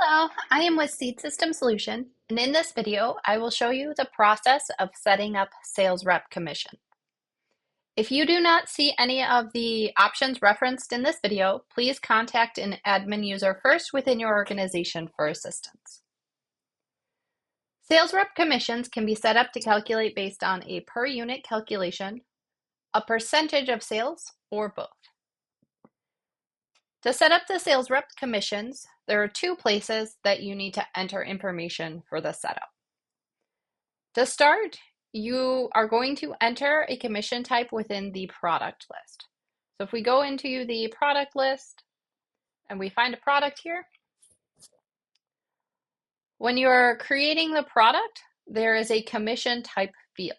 Hello, I am with Seed System Solution, and in this video, I will show you the process of setting up sales rep commission. If you do not see any of the options referenced in this video, please contact an admin user first within your organization for assistance. Sales rep commissions can be set up to calculate based on a per unit calculation, a percentage of sales, or both. To set up the sales rep commissions, there are two places that you need to enter information for the setup. To start, you are going to enter a commission type within the product list. So if we go into the product list and we find a product here, when you're creating the product, there is a commission type field.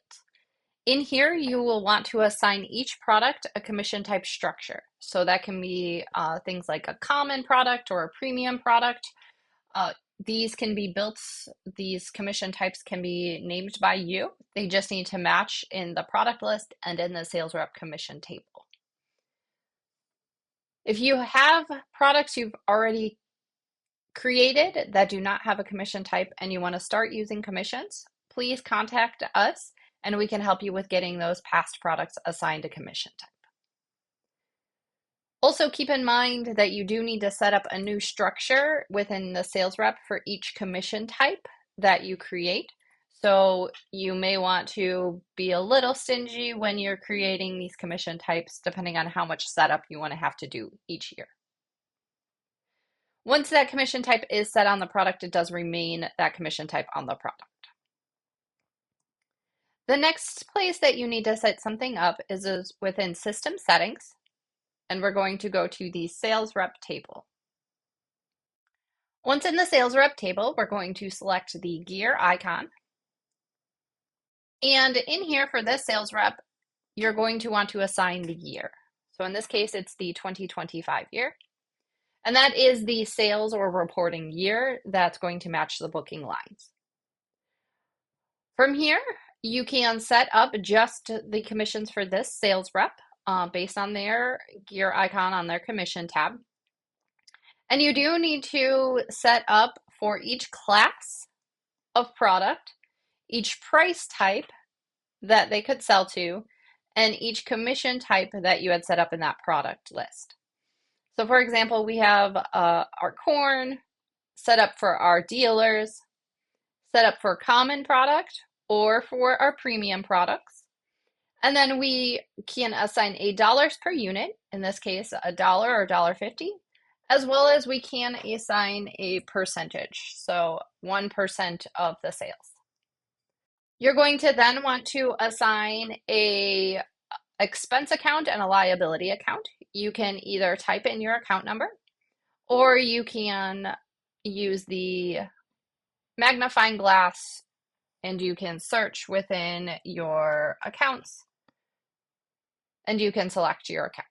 In here, you will want to assign each product a commission type structure. So that can be things like a common product or a premium product. These can be built, these commission types can be named by you. They just need to match in the product list and in the sales rep commission table. If you have products you've already created that do not have a commission type and you want to start using commissions, please contact us and we can help you with getting those past products assigned a commission type. Also keep in mind that you do need to set up a new structure within the sales rep for each commission type that you create. So you may want to be a little stingy when you're creating these commission types, depending on how much setup you want to have to do each year. Once that commission type is set on the product, it does remain that commission type on the product. The next place that you need to set something up is within System Settings, and we're going to go to the Sales Rep table. Once in the Sales Rep table, we're going to select the gear icon. And in here for this sales rep, you're going to want to assign the year. So in this case, it's the 2025 year. And that is the sales or reporting year that's going to match the booking lines. From here, you can set up just the commissions for this sales rep based on their gear icon on their commission tab. And you do need to set up for each class of product, each price type that they could sell to, and each commission type that you had set up in that product list. So for example, we have our corn set up for our dealers, set up for common product or for our premium products. And then we can assign a dollars per unit, in this case, $1 or $1.50, as well as we can assign a percentage, so 1% of the sales. You're going to then want to assign a expense account and a liability account. You can either type in your account number or you can use the magnifying glass and you can search within your accounts and you can select your account.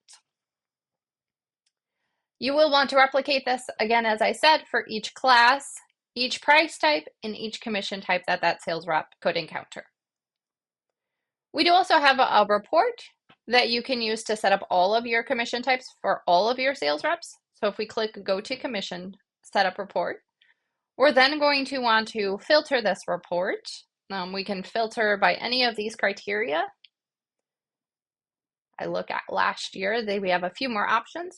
You will want to replicate this again, as I said, for each class, each price type, and each commission type that sales rep could encounter. We do also have a report that you can use to set up all of your commission types for all of your sales reps. So if we click Go to Commission, Setup Report, we're then going to want to filter this report. We can filter by any of these criteria. I look at last year, we have a few more options.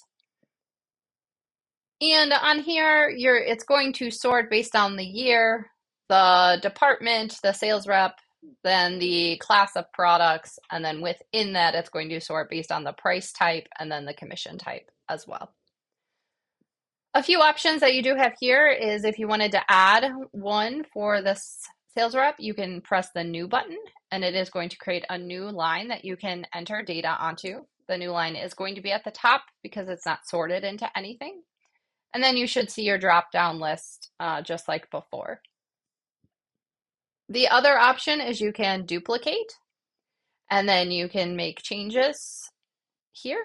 And on here, it's going to sort based on the year, the department, the sales rep, then the class of products, and then within that, it's going to sort based on the price type and then the commission type as well. A few options that you do have here is if you wanted to add one for this sales rep, you can press the New button, and it is going to create a new line that you can enter data onto. The new line is going to be at the top because it's not sorted into anything. And then you should see your drop-down list just like before. The other option is you can duplicate, and then you can make changes here.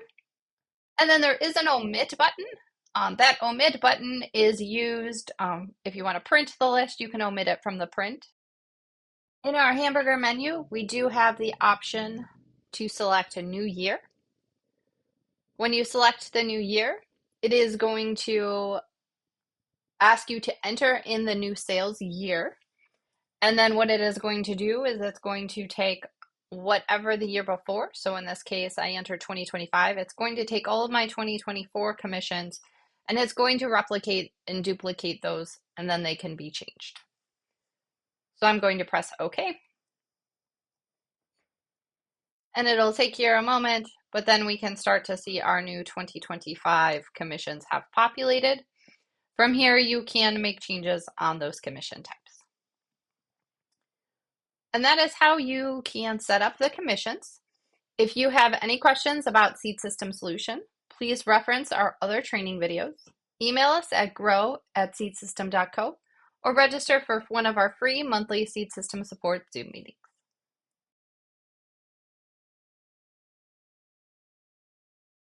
And then there is an Omit button. That Omit button is used if you want to print the list, you can omit it from the print. In our hamburger menu, we do have the option to select a new year. When you select the new year, it is going to ask you to enter in the new sales year. And then what it is going to do is it's going to take whatever the year before. So in this case, I entered 2025. It's going to take all of my 2024 commissions and it's going to replicate and duplicate those, and then they can be changed. So I'm going to press OK. And it'll take here a moment, but then we can start to see our new 2025 commissions have populated. From here, you can make changes on those commission types. And that is how you can set up the commissions. If you have any questions about Seed System Solution, please reference our other training videos, email us at grow@seedsystem.co, or register for one of our free monthly Seed System Support Zoom meetings.